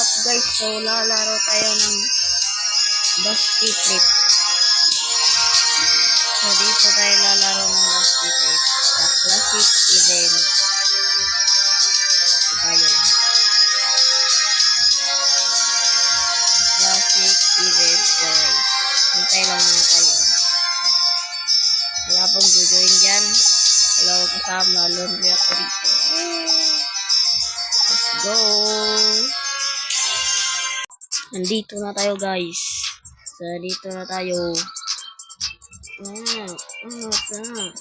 up guys? So lalaro tayo ng Dusty Trip. So dito tayo lalaro ng Dusty Trip sa classic event. Tayo. Classic event guys. Hintay lang muna tayo. Wala pong join dyan. Wala akong kasama. Lonely ako dito. Let's go! Nandito na tayo guys. So, dito na tayo. What's up?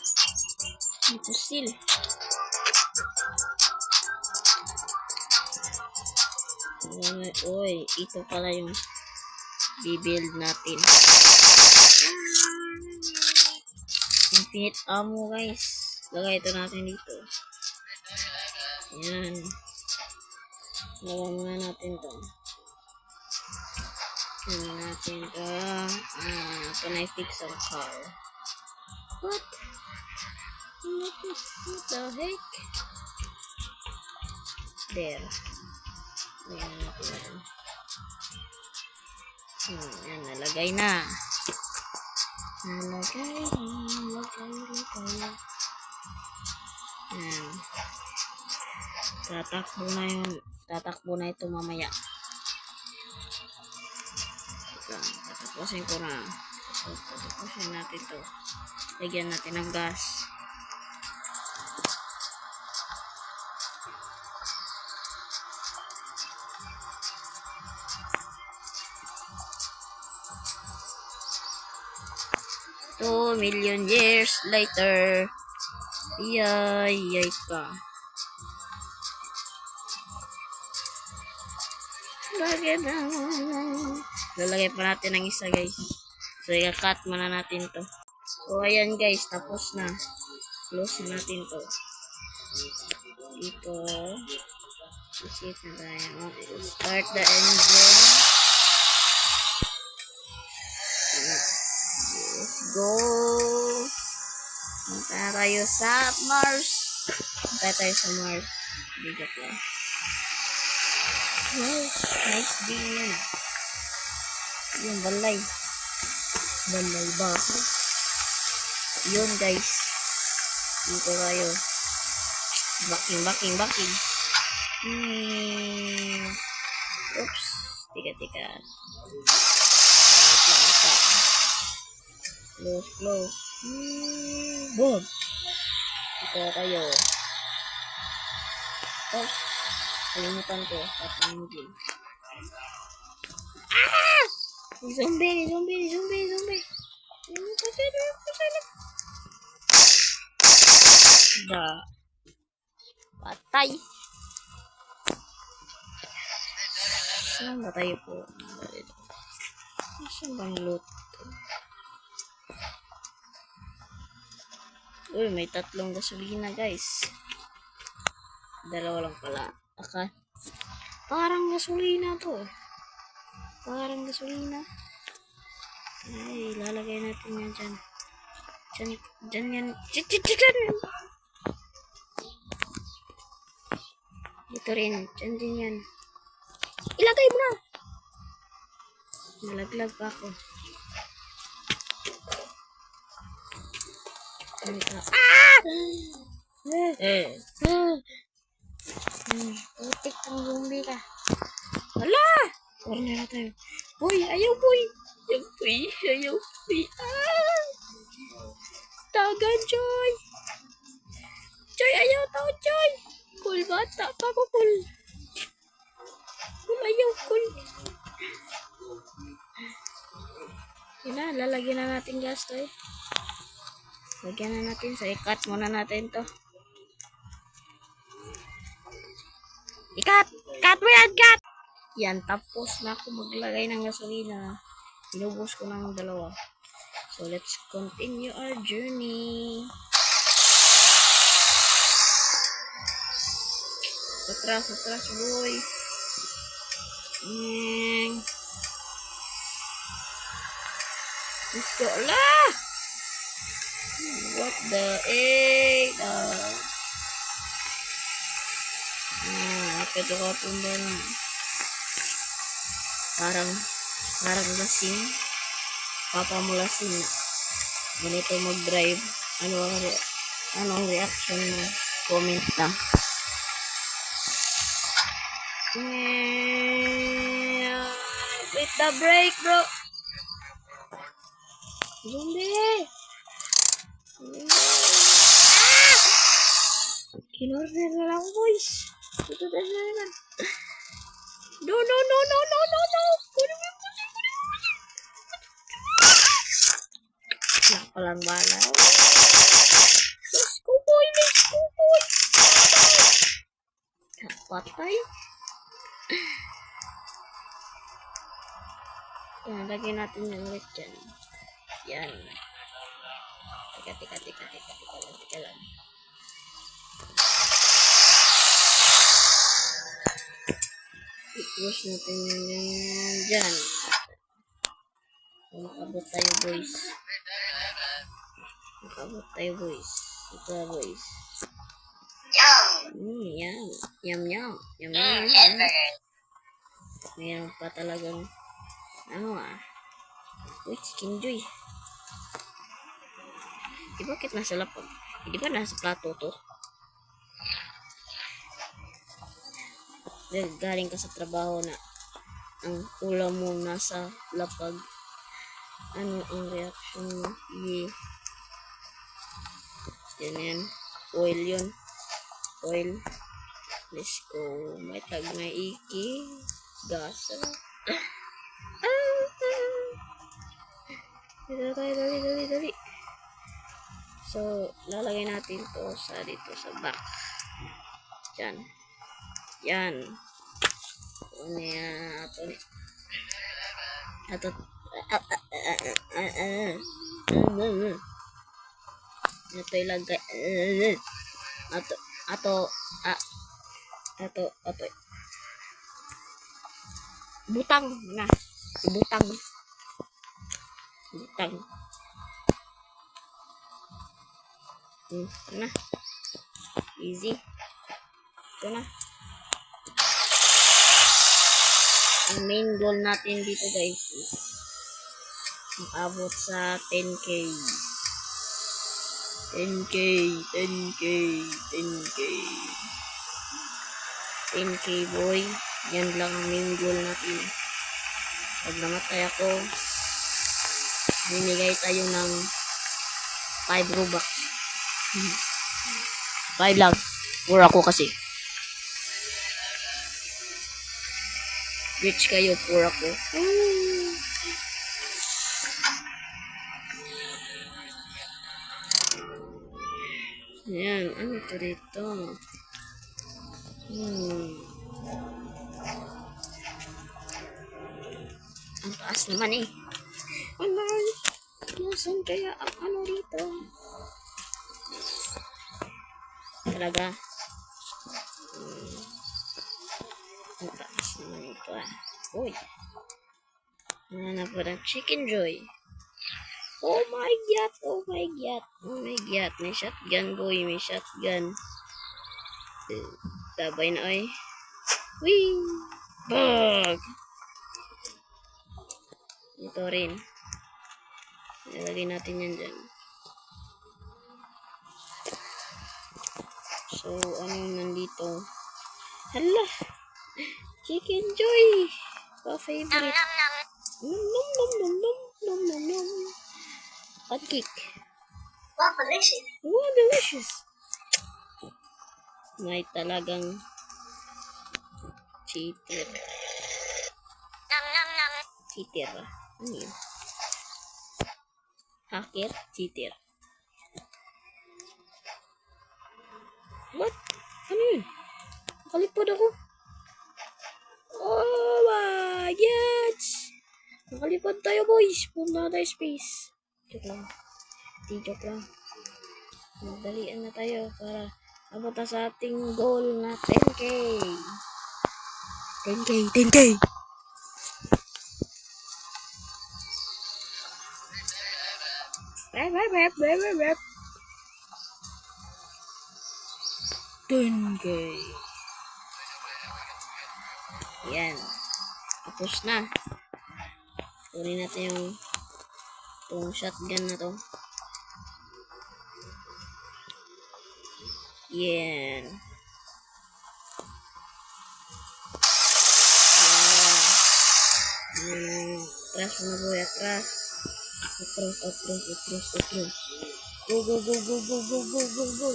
Ito still. Oy, ito pala yung bibuild natin. Infinite ammo guys. Lagay ito natin dito. Ayan. Lagay muna natin to. Can I fix our car? What? What the heck? There. Ayan natin. Ayan, nalagay na. Nalagay. Ayan. Tatakbo na ito mamaya. Tatapusin ko na. Tatapusin natin ito. Lagyan natin ng gas. $2 million years later. Yay ka. Lalagay pa natin ng isa guys. So i-cut muna natin to. So ayan guys, tapos na. Close natin to. Dito. Isit na tayo. Start the engine. Let's go. Punta na tayo sa Mars. Punta tayo sa Mars. Bigat lang. Wow, nice din yan. Yung balay. Balay ba? Yun guys. Dito tayo. Backing. Oops. Tika. Close. Boom. Dito tayo. Oops. Kalimutan ko. Tatangin. Ah! Zombie. Patay. Saan ba tayo po? Saan bang loot? Uy, may 3 gasolina guys. 2 lang pala. Parang gasolina to. Ay, lalagay natin yan dyan. Dyan yan. Dito rin. Dyan din yan. Ilagay mo na. Nalaglag pa ako. Putik ang zombie ka. Wala! Corner na tayo. Boy, ayaw boy. Ayaw boy. Tagan, Joy. Joy, ayaw tao, Joy. Cool bata pa ko, cool. Cool, ayaw, cool. Yun na, lalagyan na natin gas to eh. Lagyan na natin. So, i-cut muna natin to. Cut mo yan, cut! Yan, tapos na ako maglagay ng gasolina. Inubos ko ng 2. So, let's continue our journey. Atras, boy. Let's go. Ala! What the heck? Ito ka pumban. Parang, parang lasing. Papa mo lasing na. Ganito mag-drive. Ano ang reaction mo? Comment na. With the brake, bro. Zombie. Kinorder na lang, boys. Ito na naman. No. Nakalang bala. Let's go, boy. Patay. Yan, lagyan natin yung ulit dyan. Yan. Teka lang. I-close natin yung dyan. Makabot tayo, boys. Ito, boys. Yum. Mayroon pa talagang uy, chicken joy. Bakit nasa lapag? Di ba nasa plato to? Galing ka sa trabaho na ang ulam mo nasa lapag. Ano ang reaction mo? Yan. Oil yun. Let's go. May tag na iki. Gasa. Dali. So, lalagay natin to dito sa back. Yan. Ano yan? Ito ilagay. Butang na. Butang. Na. Easy. Ito na. Ang main goal natin dito, guys, is makabot sa 10k. 10k, boy. Yan lang ang main goal natin. Pag namatay ako, binigay tayo ng 5 Robux. 5 lang. Pura ako kasi. Rich kayo, pura ko. Ayan, ano ito dito? Ang taas naman eh. Nasaan kaya ang ano dito? Talaga. Ang taas naman ito ah. Uy. Ano na po ng chicken joy? Oh my god. May shotgun, boy. May shotgun. Tabay na ay. Wing! Bug! Ito rin. Nilagay natin yan dyan. So, ano nandito? Hala! Chicken joy! Pa-favorite. Nom. Pancake. Wow, delicious. May talagang cheater. Cheater ba? Ano yun? Hacker? Cheater. What? Ano yun? Nakalipod ako. Oh my God! Nakalipad tayo, boys. Punta tayo space. Joke lang. Magdalian na tayo para abot sa ating goal na 10k. 10k. Rep. 10k. Yan. Tapos na. Kunin natin yung shotgun na to. Yan. Atras mga boy, atras. Atras. Go. Go. Go boy, go.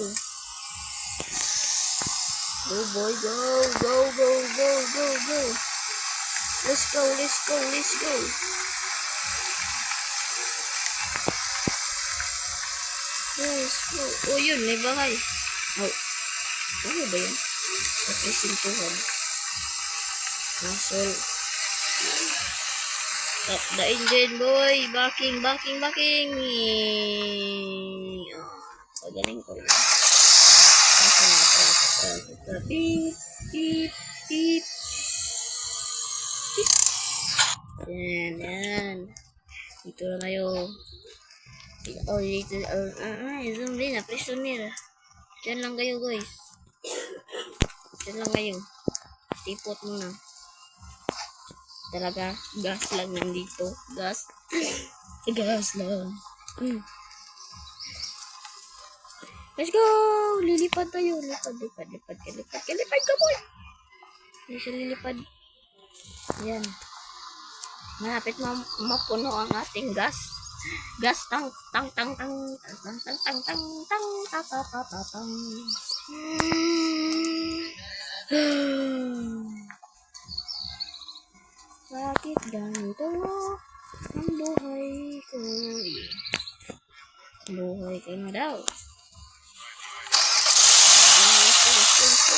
Let's go. Let's go. Oh, yun, may bahay. Oh, ano ba yan? Napresintuhan. Nasol. Stop the engine, boy. Backing. Oh, pagaling ko lang. Beep. Yan. Dito na kayo. Oh, dito. Zombie na. Prisoner. Diyan lang kayo, guys. Tipot muna. Talaga, gas lang nandito. Gas lang. Let's go! Lilipad tayo. Lipad ka, boy! Hindi siya lilipad. Yan. Malapit mapuno ang ating gas. Gas tang. Bakit ganito ang buhay ko? Buhay ko na daw. Let's go.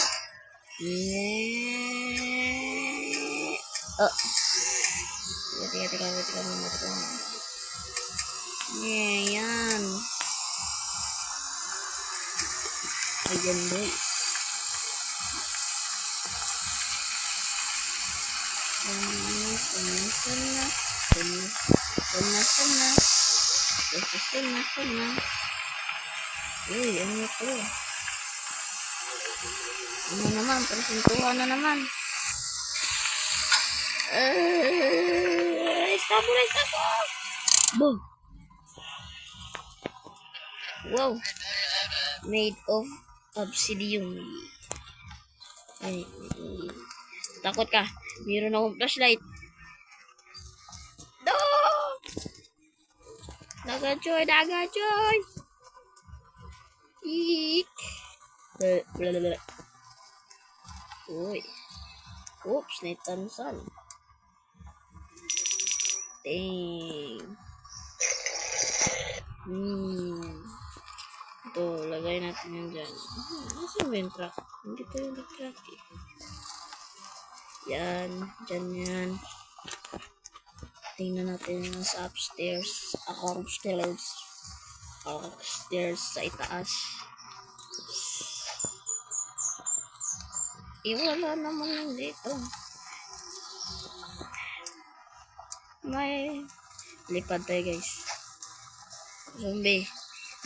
Yeah. Oh. Teka muna. Yeah, yan. Ayan, boys. Sana. Uy, ano ito? Ano naman? Persentuhan na naman. Stop. Boom. Wow. Made of obsidian. Takot ka. Meron akong flashlight. No! Nagajoy. Eek. Uy. Oops, naitansan. Dang. Ito, lagay natin yan dyan. Nasaan ba yung truck? Hindi ko yung truck eh. Yan, dyan. Tingnan natin yung sa upstairs. Upstairs sa itaas. Wala naman lang dito. May lipad tayo, guys. Zombie,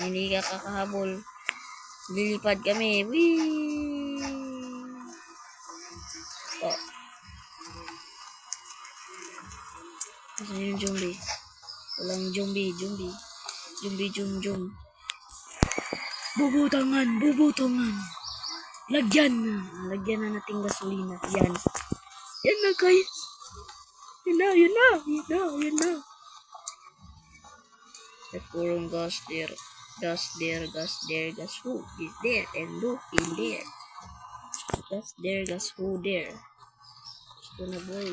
hindi ka kakahabol. Lilipad kami. Whee! Oh. Asan yung zombie? Walang zombie. Jum. Bubutangan. Lagyan na nating gasolina. Yan na, guys. Yan na. At purong gas there. Gas who is there and look in there. Gas who there. Let's go na, boy.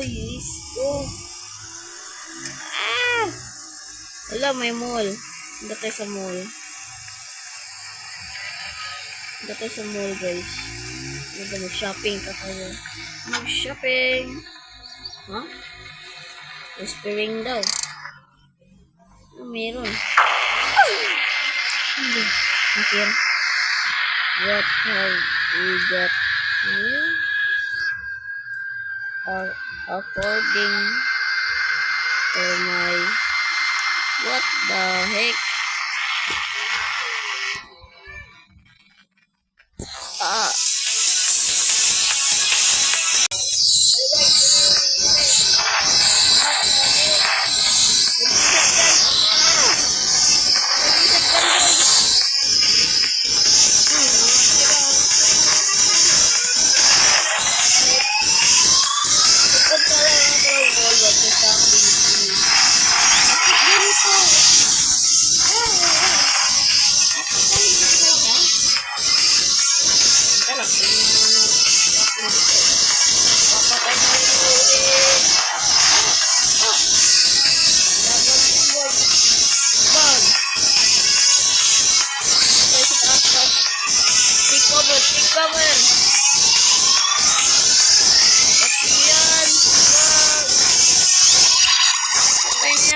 Let's go. Wala, may mall. Hindi tayo sa mall, guys. Mag-shopping ka kayo. Huh? Whispering daw. Meron. Okay. What have we got here? According to my... What the heck?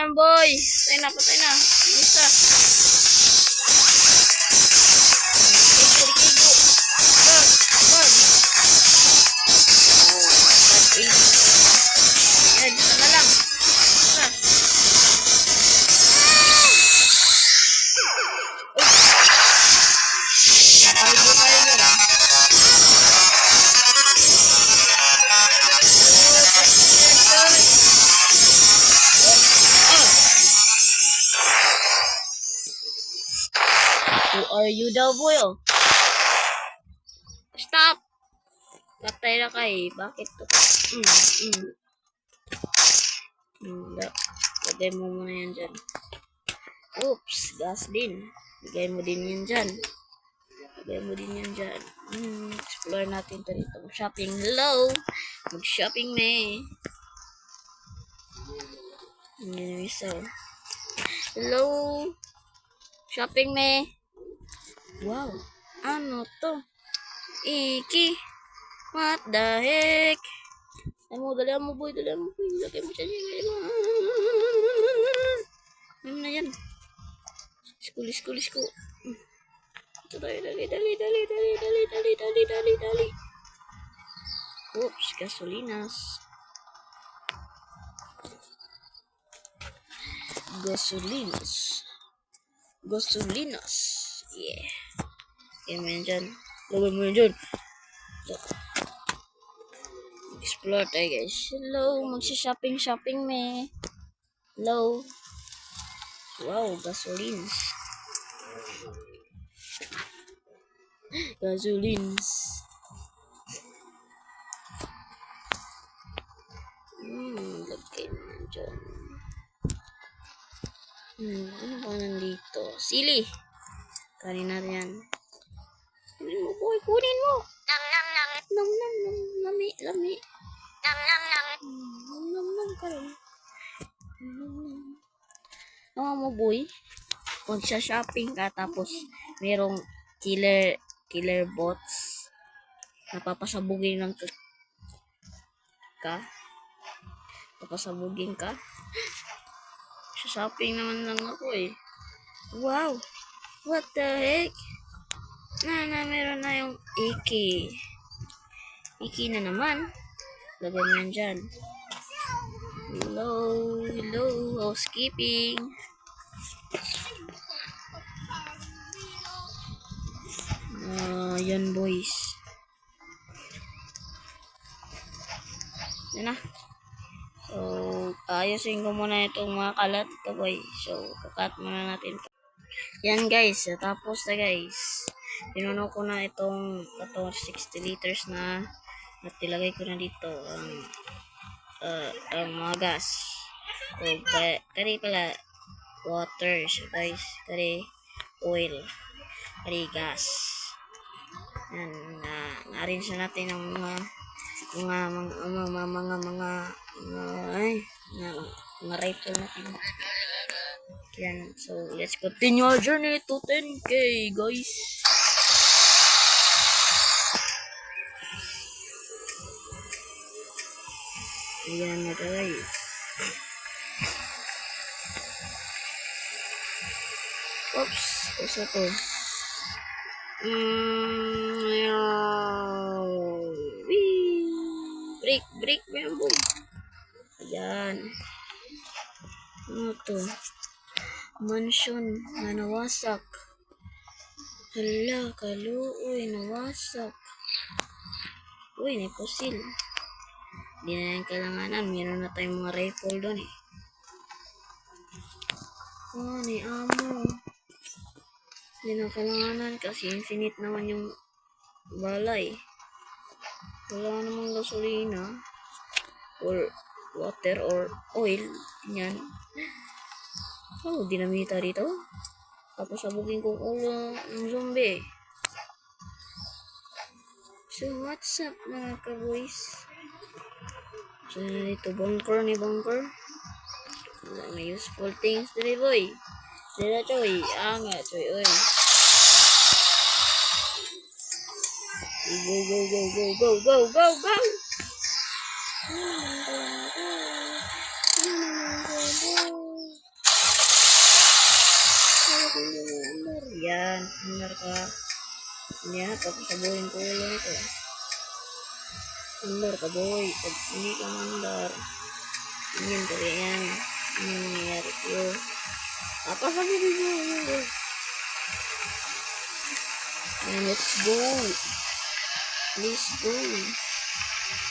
yan, boy. Patay na, patay na. Isa. Kigo. Bag. Bag. Yan, isa na lang. Isa. Nakalibo tayo yun. Who are you daw, boy? Oh? Stop! Patay na kay. Bakit to? Lagay mo muna yan dyan. Oops, gas din. Lagay mo din yan dyan. Lagay mo din yan dyan. Explore natin ito dito. Shopping. Hello! Mag-shopping na eh. Yan isa. Hello! Shopping na eh. Wow! Ano to? Iki! What the heck? Dali mo boy. Lagay mo siya dyan. Ano na yan? Isko. Ito tayo. Dali. Oops, gasolinas. Yeah. Lagay mo yan dyan. Explore tayo guys. Hello, magsha-shopping me. Hello. Wow, gasolines. Lagay mo dyan. Ano ba nandito? Sili. Kanin natin yan. Kunin mo, boy. Kunin mo. Nam. Lami. Nam ka rin. Mo, boy. Kung siya shopping ka, tapos merong killer bots. Napapasabugin lang ka. Papasabugin ka. Shopping naman lang ako eh. Wow! What the heck? Meron na yung Iki. Iki na naman. Lagay mo yan dyan. Hello. Housekeeping. Yan boys. Yan na. So, ayusin ko muna itong mga kalat ito boy. So, kakat muna natin ito. Yan guys. Tapos na guys. Pinuno ko na itong 60 liters na at ilagay ko na dito ang mga gas. So, kari pala water so guys. Kari oil. Kari gas. Yan. Na-arrange na natin ang mga rifle natin. Yan. So, let's continue our journey to 10K, guys. Ayan na, guys. Oops. Kasi ito. Break, membo. Ayan. Ano to? Mansion na nawasak. Hala, kaluoy, nawasak. Uy, may pusil. Hindi na yung kailanganan. Meron na tayong mga rifle doon eh. May ammo. Hindi na kailanganan kasi infinite naman yung balay. Wala namang gasolina or water or oil. Yan. Oh, dinamita dito. Tapos sabugin ko ulo ng zombie. So, what's up mga ka-boys? So, dito bunker. May useful things dito, boy. Dito, choy. Anga, choy, oy. Go! Umar. Yan. Umar ka. Yan. Papasabuhin ko ulo ito. Umar ka boy. Pag hindi ka mandar. Yan ko yan. Ano nangyayari sa'yo? Papasabuhin ko ulo. Yan. Let's go. Let's go.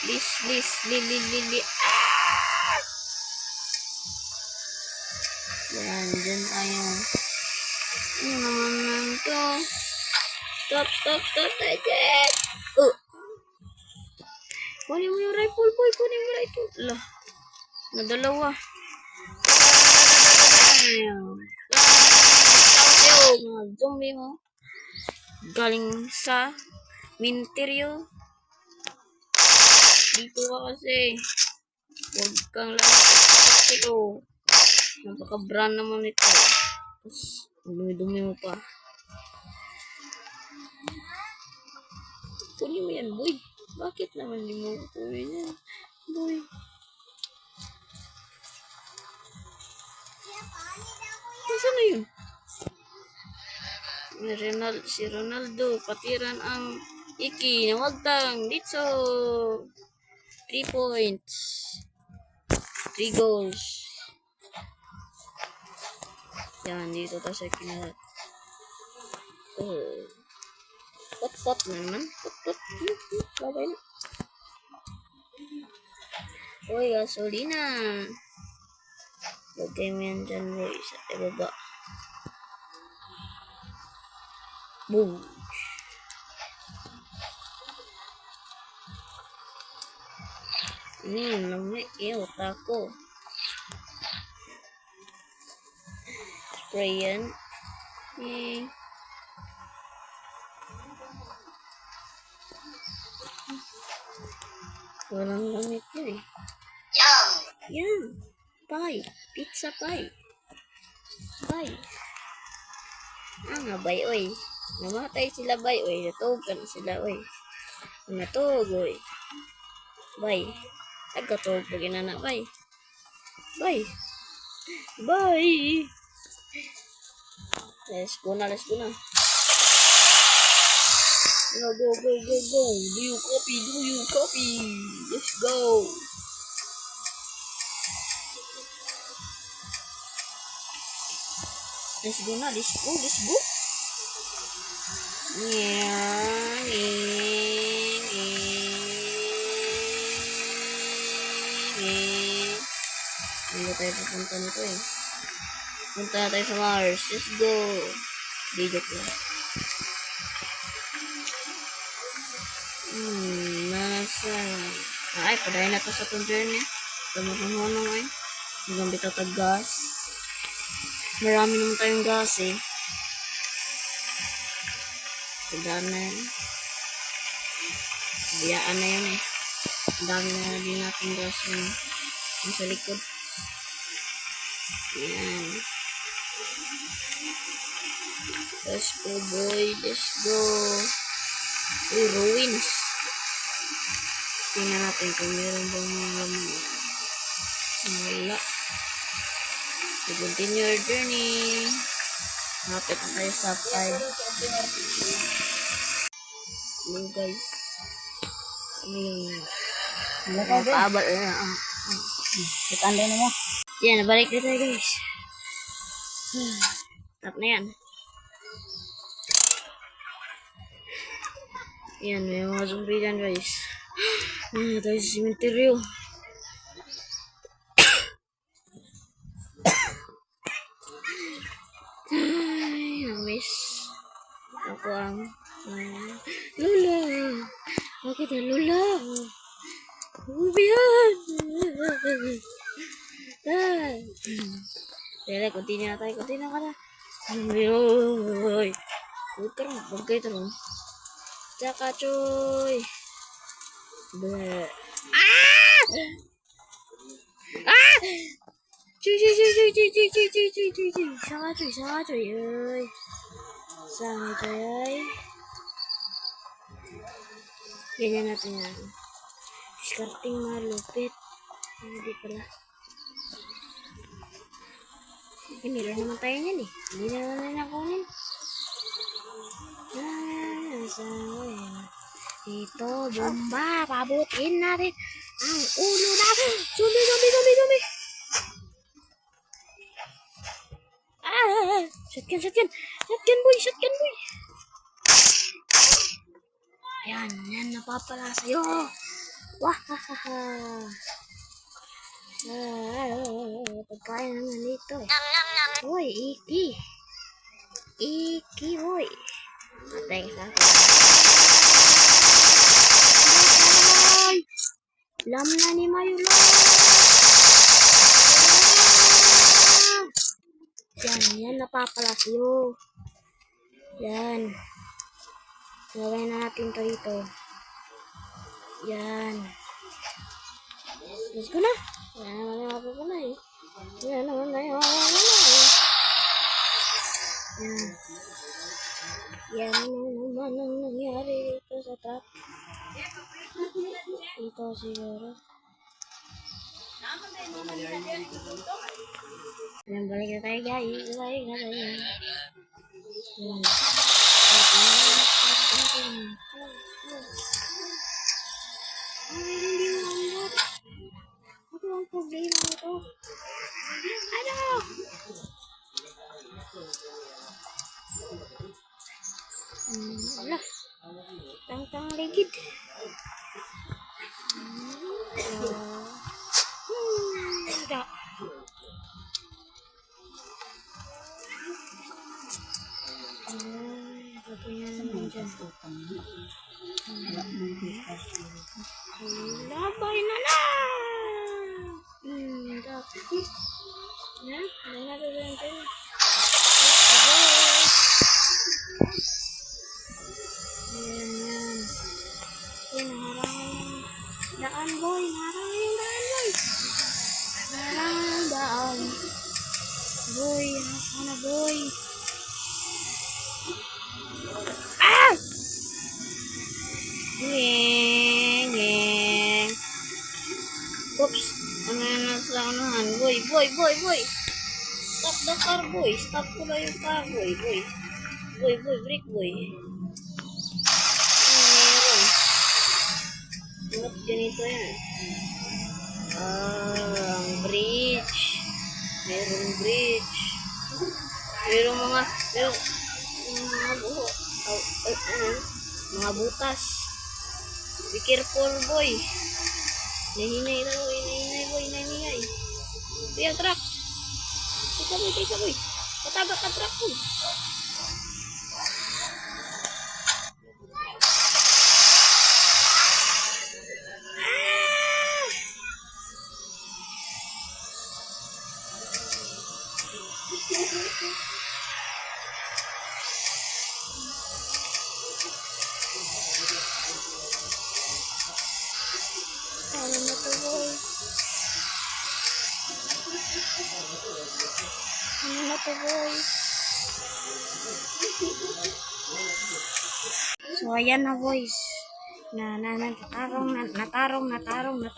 Li. Yan, dyan tayo. Ano naman to? Stop, target! Oh! Kunin mo yung rifle, boy. Kunin mo yung rifle. Lah, nadalawa. Mga zombie mo. Galing sa minteryo. Dito ka kasi. Huwag kang lalaki ko. Napaka-brand naman ito. Tapos, dumi-dumi mo pa. Kunin mo yan, boy. Bakit naman di mo kunin yan, boy? Saan na yun? Si Ronaldo, patiran ang Iki, nawagtang, dito. 3 points. 3 goals. Yan, dito tayo sa kinalat. Oh. Pot na naman. Pot. Babay na. Uy, gasolina. Lagay mo yan dyan, boy. Sa ibaba. Boom. Lamig. Tako. Spray yan. Walang lamig yun eh. Yan. Pie. Pizza pie. Pie. Nga bay, oy. Namatay sila bay, oy. Natugan sila, oy. Natug, oy. Bay. Nagkatug pag inana, bay. Bay. Bay. Let's go na. Go. Do you copy? Let's go. Let's go. Hindi tayo pupunta nito eh. Punta na tayo sa Mars. Let's go. Di joke lang. Nasa. Ay, padahin na to sa itong journey. Tumakungunong eh. Hanggang bitaw tag-gas. Marami naman tayong gas eh. Tandaan na yan. Biyaan na yan eh. Ang dami na din natin gas yun. Nasa likod. Yan. Let's go, boy. Let's go. Uy, ruins. Tingnan natin kung meron bang mga laman. Wala. So, continue your journey. Napit na tayo sa 5. Hello, guys. Nakaabal na. Ikanday na mo. Yan, nabalik na tayo, guys. Tap na yan. Yan, may mga zombie dyan, guys. Tayo sa simenteryo. Ay, na-miss. Ako ang... Lola! Bakit ang Lola? Ubihan! Dele, continue na tayo. Continue ka na. Uy! Huwag ka rin. Huwag kayo tarong. Tsaka, choy! Bleh. Cuy! Saka, choy! Uy! Saka, choy! Ganyan natin yan. Discarding malupit. Hindi pala. Eh, meron naman tayo niyan eh. Hindi na naman nakunin. Ito, bomba. Pabutin natin ang ulo natin. Zombie. Shotgun, boy. Yan, napapala sa'yo. Wahahaha. Pagkain naman dito eh. Boy, Iki, boy. Patay sa akin. Lam na ni Mayula. Yan, napapala sa'yo. Yan. Lagay na natin to dito. Yan. Let's go na. Yan naman yung mapapala eh. Yan. Yan naman ang nangyari dito sa truck. Ito siguro. Yan, balik na tayo guys. Yan. Hindi mo andar. Ano ang problema nito? Ano? Wala. Tang ligid. Hindi. Patunya naman dyan. Labay na na! Yan, na dyan. Yan, naharangan. Daan, boy. Naharangan yung daan. Boy, sana, boy. Ah! Ngeng. Oops. Ano yan nasa anuhan? Boy. Stop the car, boy. Stop ko na yung car, boy. Break, boy. Meron. Ba't ganito yan? Ang bridge. Merong bridge. Merong mga buho. Mga butas. Be careful, boy. Nahinay na, boy. Nahinay. Kuya, truck. Teka, boy. Patabak ka, truck, boy. Ano na to, boy? So, ayan na, boys. Natarong na. Natarong na, boy.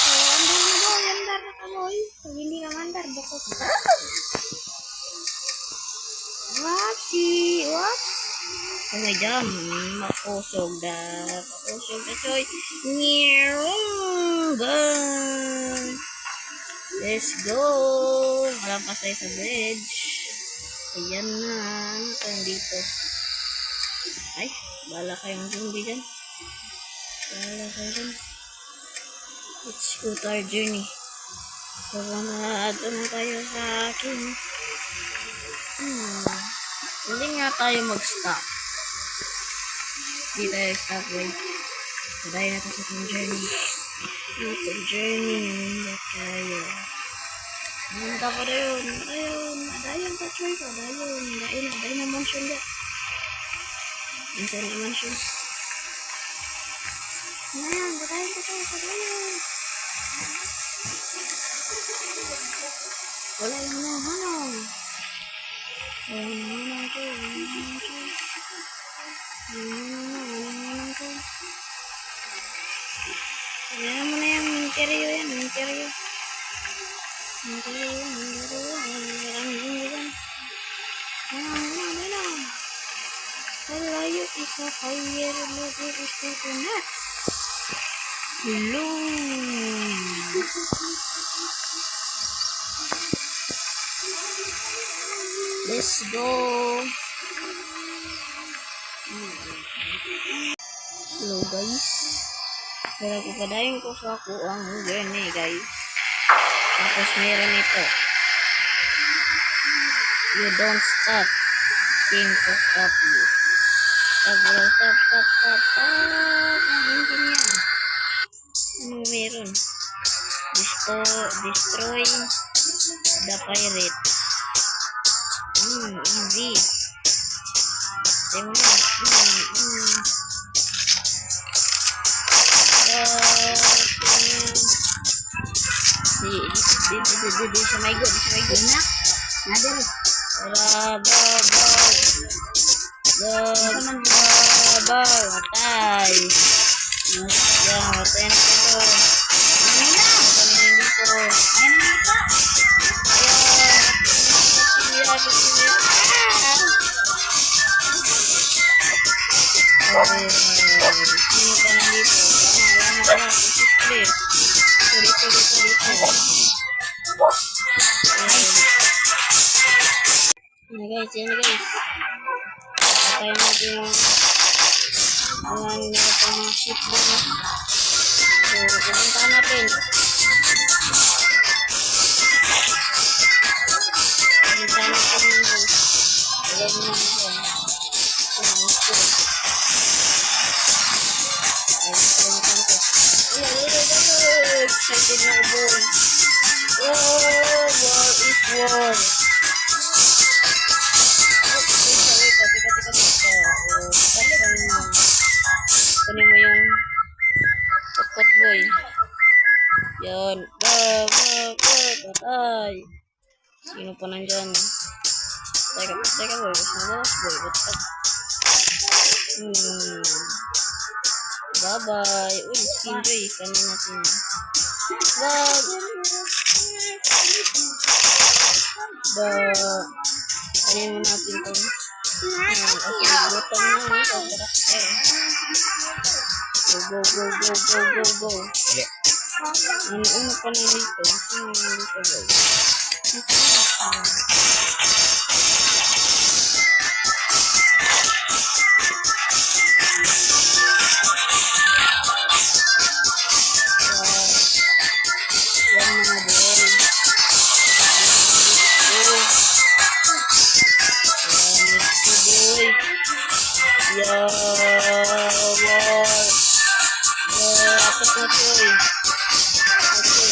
So, andar na ka, boy. Pag hindi ka mandar, bukot. Whoops. Kaya jam, makusog na choy. Bang! Let's go! Malampas tayo sa bridge. Ayan na. Ano tayo dito? Ay, bala kayong zombie dyan. Let's go to our journey. So, na tayo sa akin. Hindi nga tayo mag-stop. Hindi tayo stop, wait. Dahil natin sa ating journey. Hindi tayo. Nanda ko na yun. Adayon ka, Choy. Adayon na mansion dyan. Minsan na mansion. Ayan, adayon ka, Choy. Wala yung hanong. Ayan mo na yung minteryo yan. Malayo isa fire logo gusto ko na. Hello. Let's go. Hello guys. Pero kupadayon ko sa ako ang journey guys. Tapos meron ito. You don't stop. Seem to stop you. Stop. Ang engine yan. Ano meron? Destroy the pirate. Easy. Tengok. Di samaigo. Enak. Nadir. Matay. Yan, matay na ito. Matay na dito. Sino ka na dito? Lama ka na. Clear. Dito. Yan guys. Patayin natin yung mga ship na. So, pupunta natin. Pupunta natin yung guys. Tulad mo naman dyan. Excited na ako. War is war. Kunin mo yung pot boy. Yan. Patay. Sino pa nandyan? Teka boy. Mas boy. Bye-bye. Uy, enjoy. Kanin natin. Kanin mo natin ito. Go. Ano pa na dito? Sino na dito guys? Yan mga boy. Apat na toy.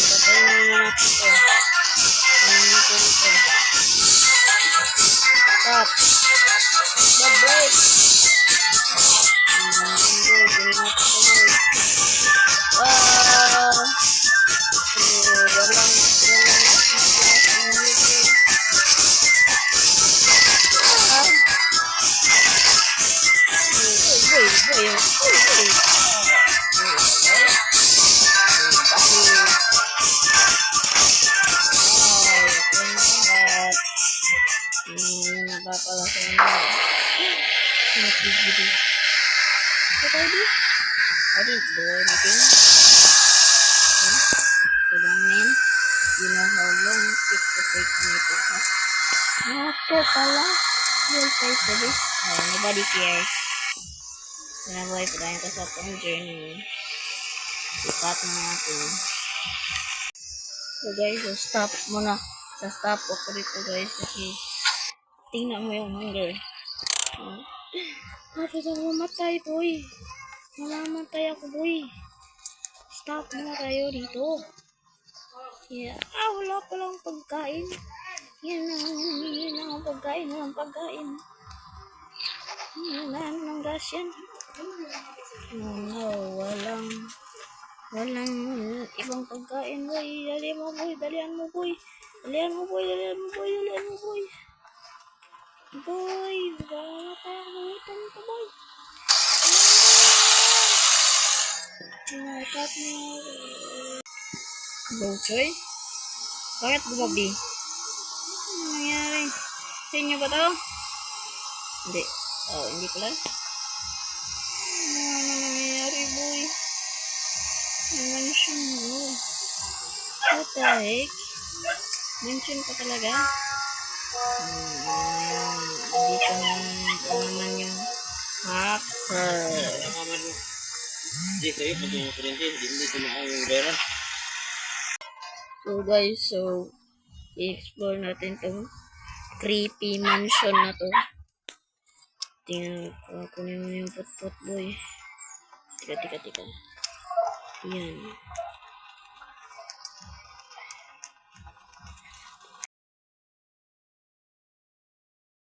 Patayin mo natin ito. Dito. Stop. Break. Pala sa inyo. What I do? I didn't do anything. So long man, you know how long it will take me to cut. After pala, you'll pay for this. Oh, nobody cares. Sinabuhay pa tayo sa pang journey. Ikat na natin. So guys, so stop muna. Sa stop ako dito guys kasi tingnan mo yung hunger. Bakit ako mamatay, boy? Mamamatay ako, boy. Stop muna tayo dito. Yeah. Wala palang pagkain. Yan lang ang pagkain. Walang pagkain. Wala ng gas yan. No, walang ibang pagkain, boy. Dalian mo, boy. Boy, wala tayong nagutan ito, boy. Go, Choy. Bakit gumabi? Ano nangyari? Sa inyo ba to? Hindi. Oh, hindi pala. Ano nangyayari, boy? May mansion mo. What the heck? Mansion pa talaga? Dito naman yung hacker. Hindi sa'yo, pag yung kurente, hindi tumakas yung pera. So guys, i-explore natin tong creepy mansion na to. Tingnan ko, kunin mo yung put-put boy. Tika. Yan.